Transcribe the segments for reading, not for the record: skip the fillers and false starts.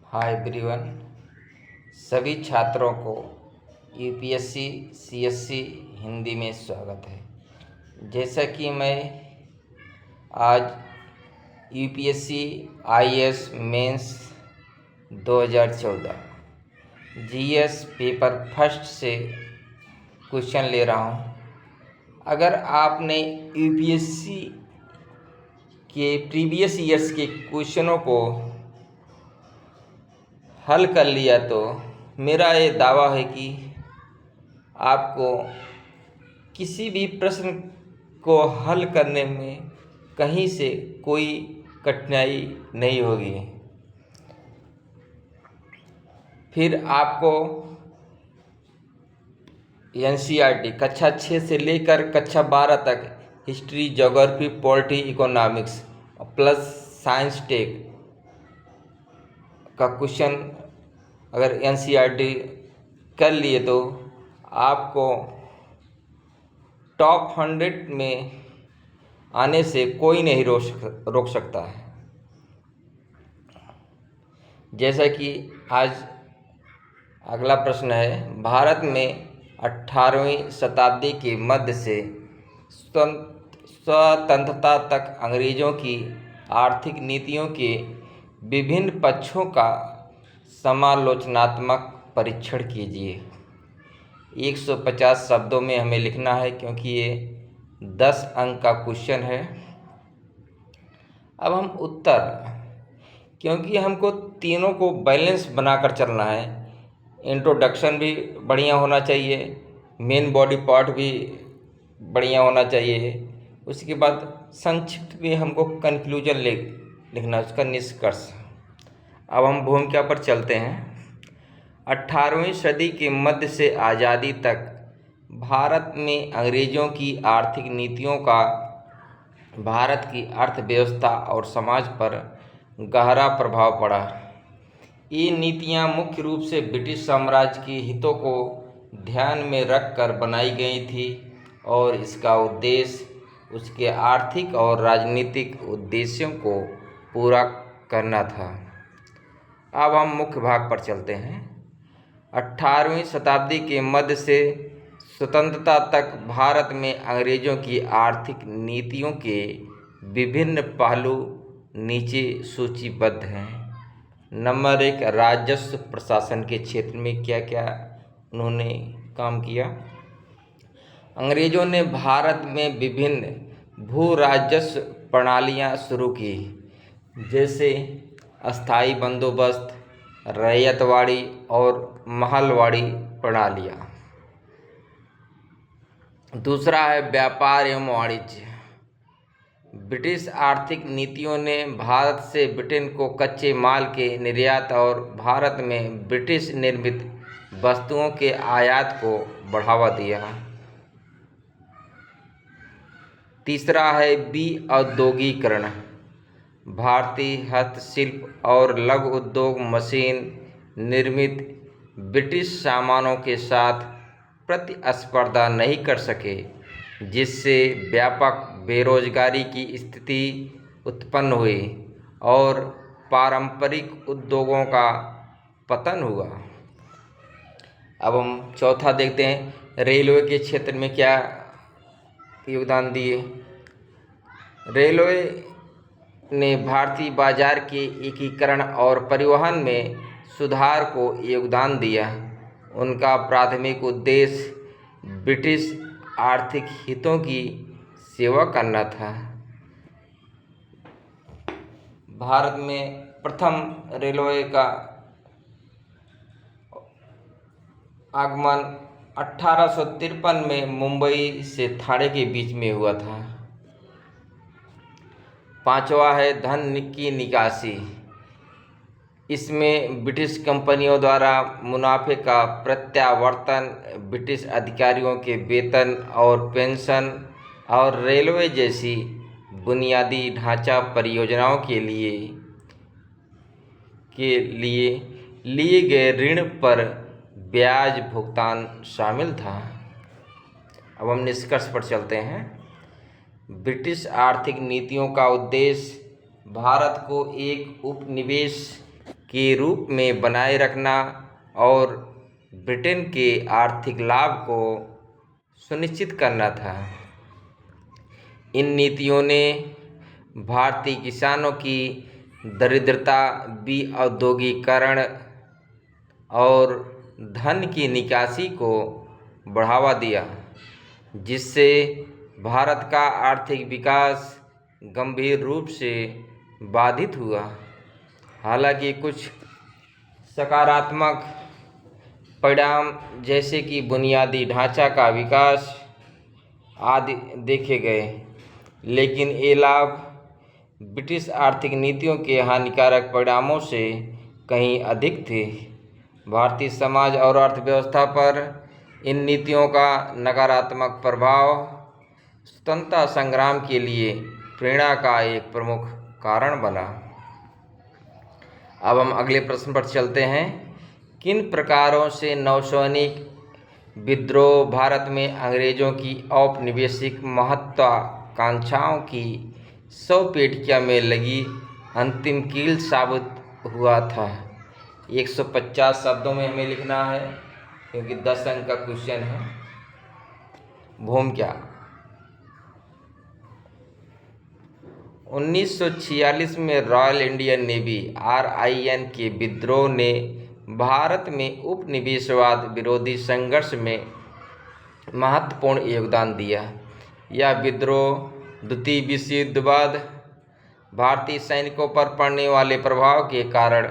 Hi everyone. सभी छात्रों को यूपीएससी सीएससी हिंदी में स्वागत है। जैसा कि मैं आज UPSC IAS mains 2014 GS paper first से क्वेश्चन ले रहा हूं। अगर आपने यूपीएससी के प्रीवियस ईयर्स के क्वेश्चनों को हल कर लिया तो मेरा ये दावा है कि आपको किसी भी प्रश्न को हल करने में कहीं से कोई कठिनाई नहीं होगी। फिर आपको एनसीईआरटी कक्षा 6 से लेकर कक्षा 12 तक history, geography, polity, economics plus science tech का क्वेश्चन अगर एनसीईआरटी कर लिए तो आपको टॉप 100 में आने से कोई नहीं रोक सकता है। जैसा कि आज अगला प्रश्न है, भारत में 18वीं शताब्दी के मध्य से स्वतंत्रता तक अंग्रेज़ों की आर्थिक नीतियों के विभिन्न पक्षों का समालोचनात्मक परीक्षण कीजिए। 150 शब्दों में हमें लिखना है क्योंकि ये 10 अंक का क्वेश्चन है। अब हम उत्तर, क्योंकि हमको तीनों को बैलेंस बनाकर चलना है। इंट्रोडक्शन भी बढ़िया होना चाहिए, मेन बॉडी पार्ट भी बढ़िया होना चाहिए, उसके बाद संक्षिप्त में हमको कंक्लूजन लिखना, उसका निष्कर्ष। अब हम भूमिका पर चलते हैं। 18वीं सदी के मध्य से आज़ादी तक भारत में अंग्रेज़ों की आर्थिक नीतियों का भारत की अर्थव्यवस्था और समाज पर गहरा प्रभाव पड़ा। ये नीतियां मुख्य रूप से ब्रिटिश साम्राज्य के हितों को ध्यान में रखकर बनाई गई थी और इसका उद्देश्य उसके आर्थिक और राजनीतिक उद्देश्यों को पूरा करना था। अब हम मुख्य भाग पर चलते हैं। 18वीं शताब्दी के मध्य से स्वतंत्रता तक भारत में अंग्रेज़ों की आर्थिक नीतियों के विभिन्न पहलू नीचे सूचीबद्ध हैं। नंबर 1, राजस्व प्रशासन के क्षेत्र में क्या क्या उन्होंने काम किया। अंग्रेज़ों ने भारत में विभिन्न भू राजस्व प्रणालियाँ शुरू की, जैसे अस्थाई बंदोबस्त, रैयतवाड़ी और महलवाड़ी प्रणालियाँ। दूसरा है व्यापार एवं वाणिज्य। ब्रिटिश आर्थिक नीतियों ने भारत से ब्रिटेन को कच्चे माल के निर्यात और भारत में ब्रिटिश निर्मित वस्तुओं के आयात को बढ़ावा दिया। तीसरा है विऔद्योगीकरण। भारतीय हस्तशिल्प और लघु उद्योग मशीन निर्मित ब्रिटिश सामानों के साथ प्रतिस्पर्धा नहीं कर सके, जिससे व्यापक बेरोजगारी की स्थिति उत्पन्न हुई और पारंपरिक उद्योगों का पतन हुआ। अब हम चौथा देखते हैं, रेलवे के क्षेत्र में क्या योगदान दिए। रेलवे ने भारतीय बाजार के एकीकरण और परिवहन में सुधार को योगदान दिया। उनका प्राथमिक उद्देश्य ब्रिटिश आर्थिक हितों की सेवा करना था। भारत में प्रथम रेलवे का आगमन 1853 में मुंबई से ठाणे के बीच में हुआ था। पांचवा है धन की निकासी। इसमें ब्रिटिश कंपनियों द्वारा मुनाफे का प्रत्यावर्तन ब्रिटिश अधिकारियों के वेतन और पेंशन और रेलवे जैसी बुनियादी ढांचा परियोजनाओं के लिए लिए गए ऋण पर ब्याज भुगतान शामिल था। अब हम निष्कर्ष पर चलते हैं। ब्रिटिश आर्थिक नीतियों का उद्देश्य भारत को एक उपनिवेश के रूप में बनाए रखना और ब्रिटेन के आर्थिक लाभ को सुनिश्चित करना था। इन नीतियों ने भारतीय किसानों की दरिद्रता, विऔद्योगीकरण और धन की निकासी को बढ़ावा दिया, जिससे भारत का आर्थिक विकास गंभीर रूप से बाधित हुआ। हालांकि कुछ सकारात्मक परिणाम जैसे कि बुनियादी ढांचा का विकास आदि देखे गए, लेकिन ये लाभ ब्रिटिश आर्थिक नीतियों के हानिकारक परिणामों से कहीं अधिक थे। भारतीय समाज और अर्थव्यवस्था पर इन नीतियों का नकारात्मक प्रभाव स्वतंत्रता संग्राम के लिए प्रेरणा का एक प्रमुख कारण बना। अब हम अगले प्रश्न पर चलते हैं। किन प्रकारों से नौसैनिक विद्रोह भारत में अंग्रेजों की औपनिवेशिक महत्वाकांक्षाओं की शवपेटिका में लगी अंतिम कील साबित हुआ था? 150 शब्दों में हमें लिखना है, क्योंकि 10 अंक का क्वेश्चन है। भूमिका 1946 में रॉयल इंडियन नेवी (RIN) के विद्रोह ने भारत में उपनिवेशवाद विरोधी संघर्ष में महत्वपूर्ण योगदान दिया। यह विद्रोह द्वितीय विश्व युद्ध बाद भारतीय सैनिकों पर पड़ने वाले प्रभाव के कारण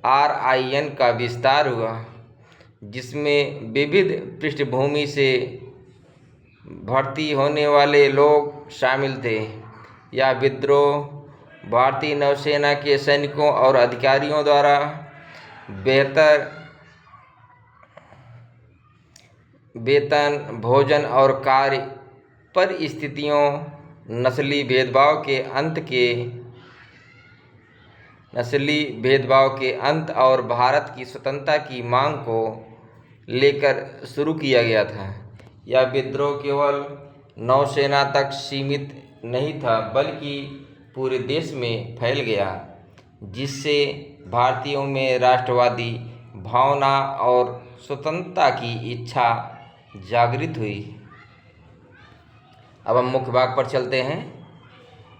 RIN का विस्तार हुआ, जिसमें विविध पृष्ठभूमि से भर्ती होने वाले लोग शामिल थे। यह विद्रोह भारतीय नौसेना के सैनिकों और अधिकारियों द्वारा बेहतर वेतन, भोजन और कार्य परिस्थितियों, नस्ली भेदभाव के अंत और भारत की स्वतंत्रता की मांग को लेकर शुरू किया गया था। यह विद्रोह केवल नौसेना तक सीमित नहीं था, बल्कि पूरे देश में फैल गया, जिससे भारतीयों में राष्ट्रवादी भावना और स्वतंत्रता की इच्छा जागृत हुई। अब हम मुख्य भाग पर चलते हैं।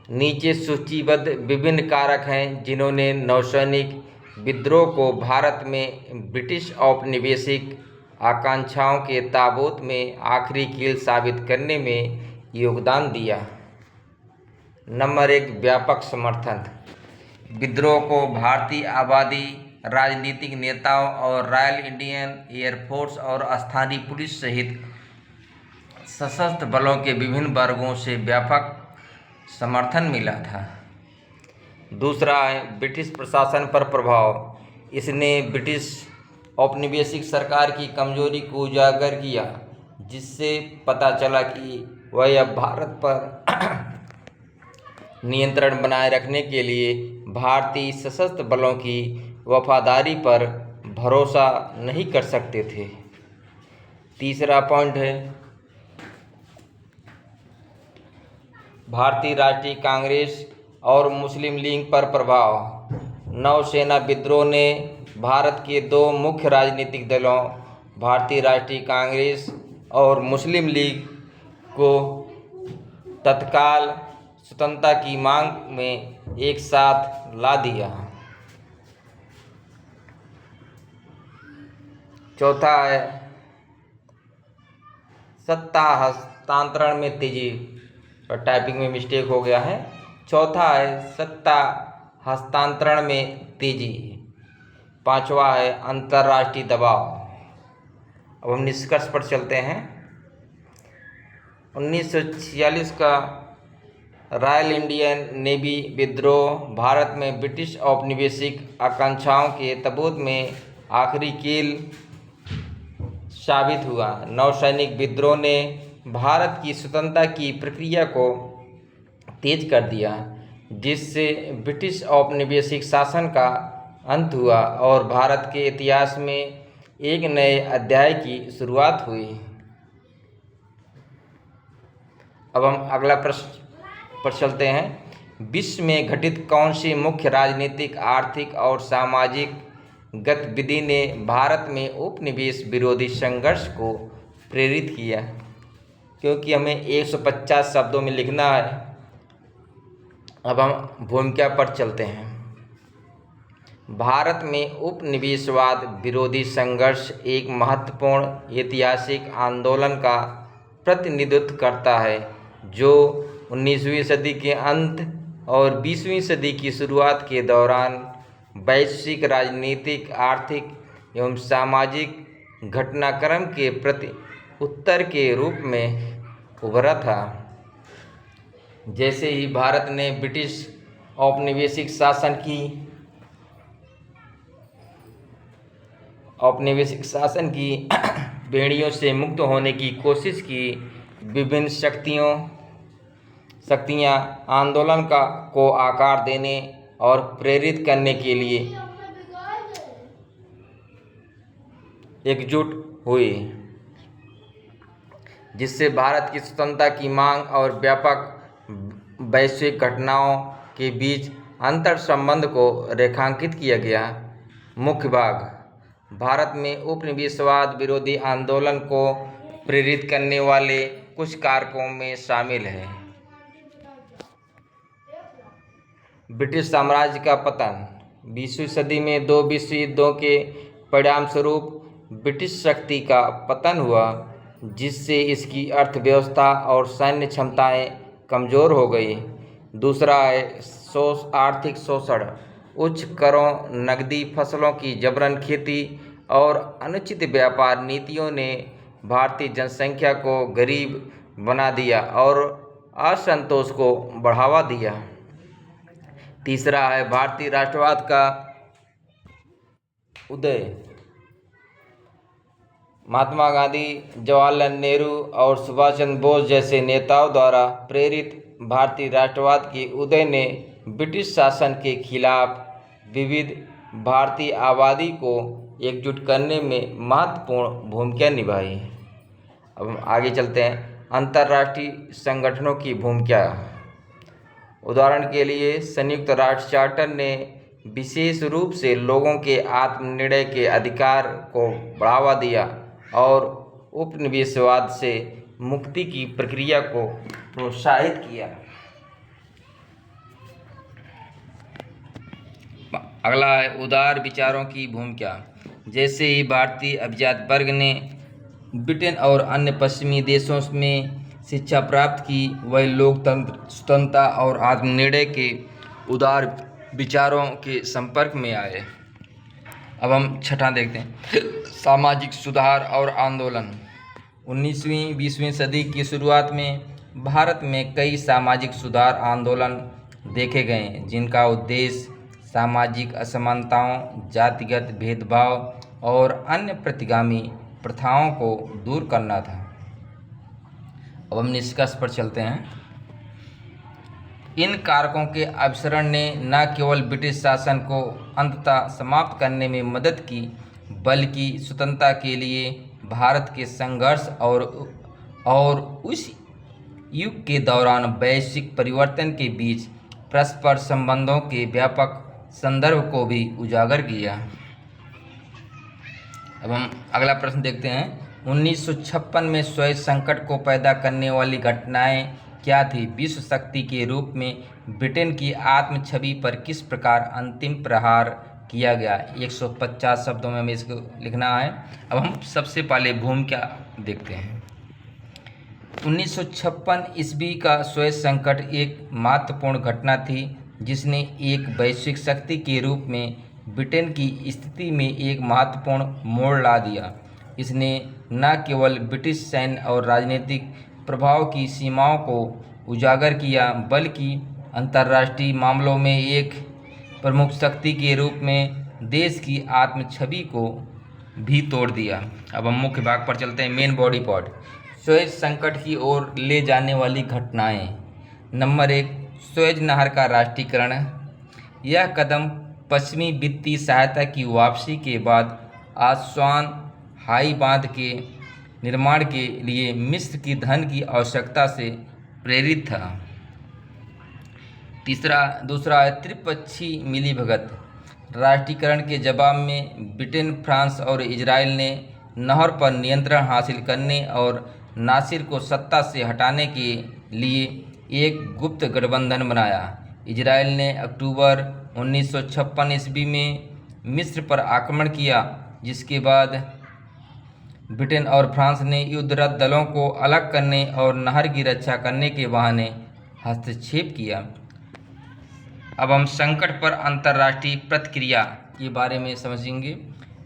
नीचे सूचीबद्ध विभिन्न कारक हैं जिन्होंने नौसैनिक विद्रोह को भारत में ब्रिटिश औपनिवेशिक आकांक्षाओं के ताबूत में आखिरी कील साबित करने में योगदान दिया। नंबर 1, व्यापक समर्थन। विद्रोह को भारतीय आबादी, राजनीतिक नेताओं और रॉयल इंडियन एयरफोर्स और स्थानीय पुलिस सहित सशस्त्र बलों के विभिन्न वर्गों से व्यापक समर्थन मिला था। दूसरा है ब्रिटिश प्रशासन पर प्रभाव। इसने ब्रिटिश औपनिवेशिक सरकार की कमजोरी को उजागर किया, जिससे पता चला कि वह अब भारत पर नियंत्रण बनाए रखने के लिए भारतीय सशस्त्र बलों की वफादारी पर भरोसा नहीं कर सकते थे। तीसरा पॉइंट है भारतीय राष्ट्रीय कांग्रेस और मुस्लिम लीग पर प्रभाव। नौसेना विद्रोह ने भारत के दो मुख्य राजनीतिक दलों, भारतीय राष्ट्रीय कांग्रेस और मुस्लिम लीग को तत्काल स्वतंत्रता की मांग में एक साथ ला दिया। चौथा है सत्ता हस्तांतरण में तेजी। और टाइपिंग में मिस्टेक हो गया है। चौथा है सत्ता हस्तांतरण में तेजी। पांचवा है अंतर्राष्ट्रीय दबाव। अब हम निष्कर्ष पर चलते हैं। 1946 का रॉयल इंडियन नेवी विद्रोह भारत में ब्रिटिश औपनिवेशिक आकांक्षाओं के ताबूत में आखिरी कील साबित हुआ। नौसैनिक विद्रोह ने भारत की स्वतंत्रता की प्रक्रिया को तेज कर दिया, जिससे ब्रिटिश औपनिवेशिक शासन का अंत हुआ और भारत के इतिहास में एक नए अध्याय की शुरुआत हुई। अब हम अगला प्रश्न पर चलते हैं। विश्व में घटित कौन सी मुख्य राजनीतिक, आर्थिक और सामाजिक गतिविधि ने भारत में उपनिवेश विरोधी संघर्ष को प्रेरित किया? क्योंकि हमें 150 शब्दों में लिखना है। अब हम भूमिका पर चलते हैं। भारत में उपनिवेशवाद विरोधी संघर्ष एक महत्वपूर्ण ऐतिहासिक आंदोलन का प्रतिनिधित्व करता है, जो 19वीं सदी के अंत और 20वीं सदी की शुरुआत के दौरान वैश्विक राजनीतिक, आर्थिक एवं सामाजिक घटनाक्रम के प्रति उत्तर के रूप में उभरा था। जैसे ही भारत ने ब्रिटिश औपनिवेशिक शासन की बेड़ियों से मुक्त होने की कोशिश की, विभिन्न शक्तियाँ आंदोलन को आकार देने और प्रेरित करने के लिए एकजुट हुई, जिससे भारत की स्वतंत्रता की मांग और व्यापक वैश्विक घटनाओं के बीच अंतर संबंध को रेखांकित किया गया। मुख्य भाग भारत में उपनिवेशवाद विरोधी आंदोलन को प्रेरित करने वाले कुछ कारकों में शामिल है। ब्रिटिश साम्राज्य का पतन। 20वीं सदी में 2 विश्व युद्धों के परिणामस्वरूप ब्रिटिश शक्ति का पतन हुआ, जिससे इसकी अर्थव्यवस्था और सैन्य क्षमताएं कमज़ोर हो गई। दूसरा है आर्थिक शोषण। उच्च करों, नकदी फसलों की जबरन खेती और अनुचित व्यापार नीतियों ने भारतीय जनसंख्या को गरीब बना दिया और असंतोष को बढ़ावा दिया। तीसरा है भारतीय राष्ट्रवाद का उदय। महात्मा गांधी, जवाहरलाल नेहरू और सुभाष चंद्र बोस जैसे नेताओं द्वारा प्रेरित भारतीय राष्ट्रवाद के उदय ने ब्रिटिश शासन के खिलाफ विविध भारतीय आबादी को एकजुट करने में महत्वपूर्ण भूमिका निभाई। अब हम आगे चलते हैं। अंतर्राष्ट्रीय संगठनों की भूमिका। उदाहरण के लिए संयुक्त राष्ट्र चार्टर ने विशेष रूप से लोगों के आत्मनिर्णय के अधिकार को बढ़ावा दिया और उपनिवेशवाद से मुक्ति की प्रक्रिया को प्रोत्साहित किया। अगला है उदार विचारों की भूमिका। जैसे ही भारतीय अभिजात वर्ग ने ब्रिटेन और अन्य पश्चिमी देशों में शिक्षा प्राप्त की, वह लोकतंत्र, स्वतंत्रता और आत्मनिर्णय के उदार विचारों के संपर्क में आए। अब हम छठा देखते हैं, सामाजिक सुधार और आंदोलन। 19वीं 20वीं सदी की शुरुआत में भारत में कई सामाजिक सुधार आंदोलन देखे गए, जिनका उद्देश्य सामाजिक असमानताओं, जातिगत भेदभाव और अन्य प्रतिगामी प्रथाओं को दूर करना था। अब हम निष्कर्ष पर चलते हैं। इन कारकों के अभिसरण ने न केवल ब्रिटिश शासन को अंततः समाप्त करने में मदद की, बल्कि स्वतंत्रता के लिए भारत के संघर्ष और उस युग के दौरान वैश्विक परिवर्तन के बीच परस्पर संबंधों के व्यापक संदर्भ को भी उजागर किया। अब हम अगला प्रश्न देखते हैं। 1956 में सुएज संकट को पैदा करने वाली घटनाएं क्या थी? विश्व शक्ति के रूप में ब्रिटेन की आत्म छवि पर किस प्रकार अंतिम प्रहार किया गया? 150 शब्दों में हमें इसको लिखना है। अब हम सबसे पहले भूमिका देखते हैं। 1956 ईस्वी का सुएज संकट एक महत्वपूर्ण घटना थी, जिसने एक वैश्विक शक्ति के रूप में ब्रिटेन की स्थिति में एक महत्वपूर्ण मोड़ ला दिया। इसने न केवल ब्रिटिश सैन्य और राजनीतिक प्रभाव की सीमाओं को उजागर किया, बल्कि अंतर्राष्ट्रीय मामलों में एक प्रमुख शक्ति के रूप में देश की आत्म छवि को भी तोड़ दिया। अब हम मुख्य भाग पर चलते हैं, मेन बॉडी पार्ट। सुएज संकट की ओर ले जाने वाली घटनाएं। नंबर 1, सुएज नहर का राष्ट्रीयकरण। यह कदम पश्चिमी वित्तीय सहायता की वापसी के बाद आस्वान हाई बांध के निर्माण के लिए मिस्र की धन की आवश्यकता से प्रेरित था। दूसरा है त्रिपक्षीय मिलीभगत। राष्ट्रीयकरण के जवाब में ब्रिटेन, फ्रांस और इजराइल ने नहर पर नियंत्रण हासिल करने और नासिर को सत्ता से हटाने के लिए एक गुप्त गठबंधन बनाया। इजराइल ने अक्टूबर 1956 ईस्वी में मिस्र पर आक्रमण किया, जिसके बाद ब्रिटेन और फ्रांस ने युद्धरत दलों को अलग करने और नहर की रक्षा करने के बहाने हस्तक्षेप किया। अब हम संकट पर अंतर्राष्ट्रीय प्रतिक्रिया के बारे में समझेंगे।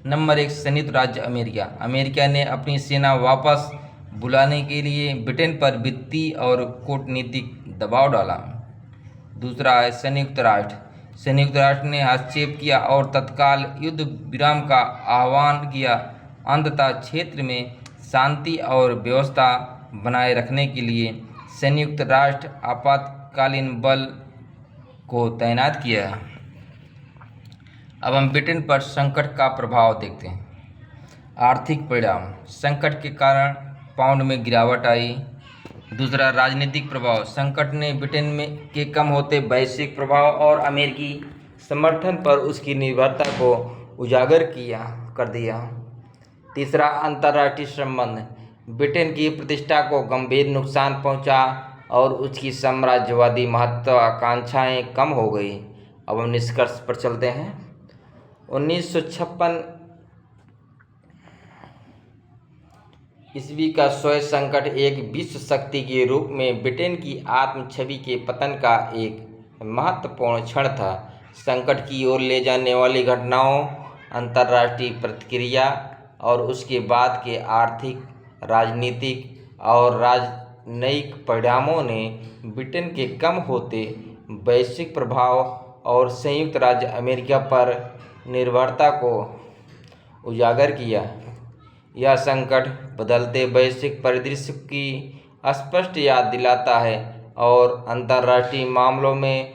नंबर 1, संयुक्त राज्य अमेरिका। अमेरिका ने अपनी सेना वापस बुलाने के लिए ब्रिटेन पर वित्तीय और कूटनीतिक दबाव डाला। दूसरा है संयुक्त राष्ट्र। संयुक्त राष्ट्र ने हस्तक्षेप किया और तत्काल युद्ध विराम का आह्वान किया। अंततः क्षेत्र में शांति और व्यवस्था बनाए रखने के लिए संयुक्त राष्ट्र आपातकालीन बल को तैनात किया। अब हम ब्रिटेन पर संकट का प्रभाव देखते हैं। आर्थिक परिणाम। संकट के कारण पाउंड में गिरावट आई। दूसरा, राजनीतिक प्रभाव। संकट ने ब्रिटेन में के कम होते वैश्विक प्रभाव और अमेरिकी समर्थन पर उसकी निर्भरता को उजागर कर दिया। तीसरा, अंतर्राष्ट्रीय संबंध। ब्रिटेन की प्रतिष्ठा को गंभीर नुकसान पहुंचा और उसकी साम्राज्यवादी महत्वाकांक्षाएं कम हो गई। अब हम निष्कर्ष पर चलते हैं। 1956 ईस्वी का सुएज संकट एक विश्व शक्ति के रूप में ब्रिटेन की आत्म छवि के पतन का एक महत्वपूर्ण क्षण था। संकट की ओर ले जाने वाली घटनाओं, अंतर्राष्ट्रीय प्रतिक्रिया और उसके बाद के आर्थिक, राजनीतिक और राजनयिक परिणामों ने ब्रिटेन के कम होते वैश्विक प्रभाव और संयुक्त राज्य अमेरिका पर निर्भरता को उजागर किया। यह संकट बदलते वैश्विक परिदृश्य की स्पष्ट याद दिलाता है और अंतर्राष्ट्रीय मामलों में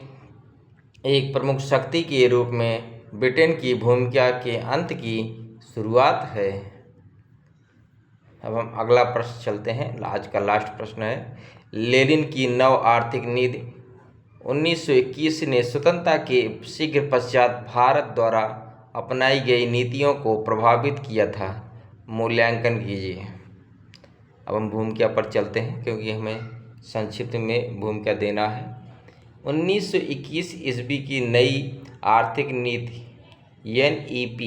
एक प्रमुख शक्ति के रूप में ब्रिटेन की भूमिका के अंत की शुरुआत है। अब हम अगला प्रश्न चलते हैं। आज का लास्ट प्रश्न है, लेनिन की नव आर्थिक नीति 1921 ने स्वतंत्रता के शीघ्र पश्चात भारत द्वारा अपनाई गई नीतियों को प्रभावित किया था। मूल्यांकन कीजिए। अब हम भूमिका पर चलते हैं क्योंकि हमें संक्षिप्त में भूमिका देना है। 1921 ईस्वी की नई आर्थिक नीति NEP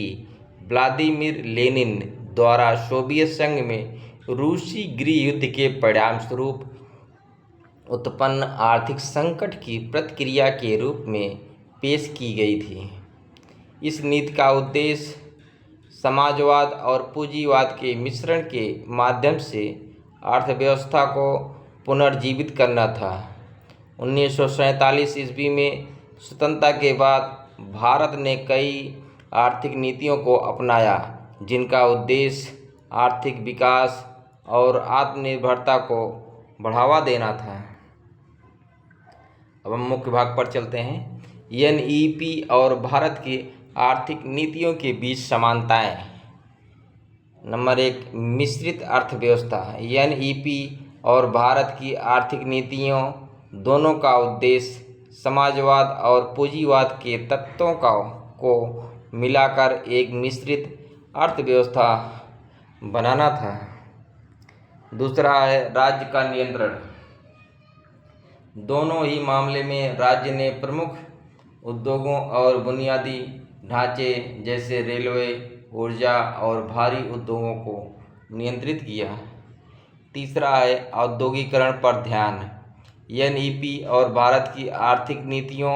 व्लादिमीर लेनिन द्वारा सोवियत संघ में रूसी गृह युद्ध के परिणामस्वरूप उत्पन्न आर्थिक संकट की प्रतिक्रिया के रूप में पेश की गई थी। इस नीति का उद्देश्य समाजवाद और पूंजीवाद के मिश्रण के माध्यम से अर्थव्यवस्था को पुनर्जीवित करना था। 1947 ईस्वी में स्वतंत्रता के बाद भारत ने कई आर्थिक नीतियों को अपनाया, जिनका उद्देश्य आर्थिक विकास और आत्मनिर्भरता को बढ़ावा देना था। अब हम मुख्य भाग पर चलते हैं। NEP और भारत की आर्थिक नीतियों के बीच समानताएं। नंबर 1, मिश्रित अर्थव्यवस्था। NEP और भारत की आर्थिक नीतियों दोनों का उद्देश्य समाजवाद और पूंजीवाद के तत्वों को मिलाकर एक मिश्रित अर्थव्यवस्था बनाना था। दूसरा है राज्य का नियंत्रण। दोनों ही मामले में राज्य ने प्रमुख उद्योगों और बुनियादी ढांचे जैसे रेलवे, ऊर्जा और भारी उद्योगों को नियंत्रित किया। तीसरा है औद्योगिकरण पर ध्यान। NEP और भारत की आर्थिक नीतियों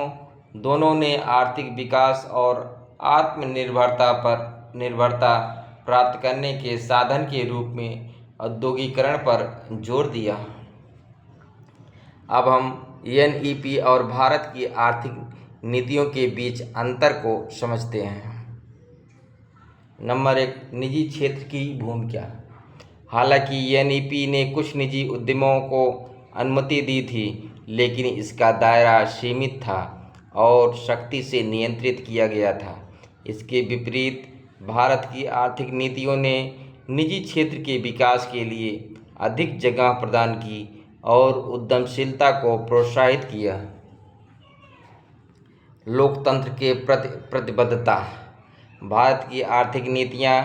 दोनों ने आर्थिक विकास और निर्भरता प्राप्त करने के साधन के रूप में औद्योगिकरण पर जोर दिया। अब हम NEP और भारत की आर्थिक नीतियों के बीच अंतर को समझते हैं। नंबर 1, निजी क्षेत्र की भूमिका। हालांकि NEP ने कुछ निजी उद्यमों को अनुमति दी थी, लेकिन इसका दायरा सीमित था और सख्ती से नियंत्रित किया गया था। इसके विपरीत भारत की आर्थिक नीतियों ने निजी क्षेत्र के विकास के लिए अधिक जगह प्रदान की और उद्यमशीलता को प्रोत्साहित किया। लोकतंत्र के प्रति प्रतिबद्धता। भारत की आर्थिक नीतियां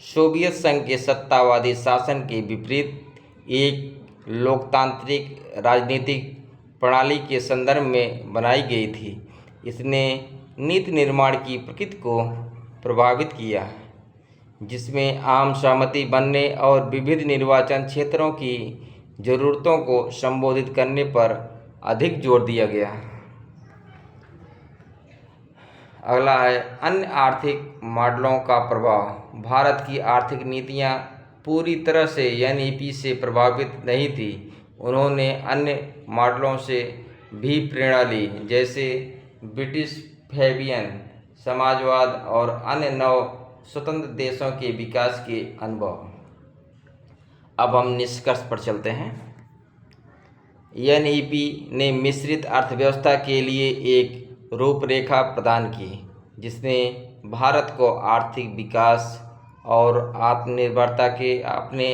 सोवियत संघ के सत्तावादी शासन के विपरीत एक लोकतांत्रिक राजनीतिक प्रणाली के संदर्भ में बनाई गई थी। इसने नीति निर्माण की प्रकृति को प्रभावित किया, जिसमें आम सहमति बनने और विविध निर्वाचन क्षेत्रों की ज़रूरतों को संबोधित करने पर अधिक जोर दिया गया। अगला है अन्य आर्थिक मॉडलों का प्रभाव। भारत की आर्थिक नीतियां पूरी तरह से एनईपी से प्रभावित नहीं थी। उन्होंने अन्य मॉडलों से भी प्रेरणा ली, जैसे ब्रिटिश फैबियन समाजवाद और अन्य नव स्वतंत्र देशों के विकास के अनुभव। अब हम निष्कर्ष पर चलते हैं। एनईपी ने मिश्रित अर्थव्यवस्था के लिए एक रूपरेखा प्रदान की, जिसने भारत को आर्थिक विकास और आत्मनिर्भरता के अपने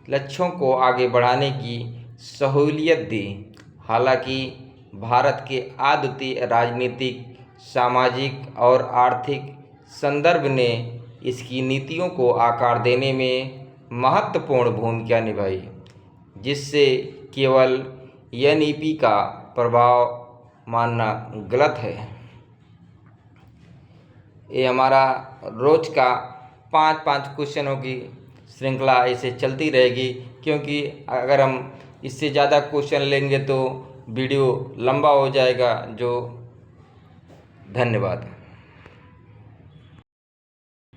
लक्ष्यों को आगे बढ़ाने की सहूलियत दी। हालांकि भारत के अद्वितीय राजनीतिक, सामाजिक और आर्थिक संदर्भ ने इसकी नीतियों को आकार देने में महत्वपूर्ण भूमिका निभाई, जिससे केवल एनईपी का प्रभाव मानना गलत है। ये हमारा रोज का 5-5 क्वेश्चनों की श्रृंखला ऐसे चलती रहेगी, क्योंकि अगर हम इससे ज़्यादा क्वेश्चन लेंगे तो वीडियो लंबा हो जाएगा। धन्यवाद।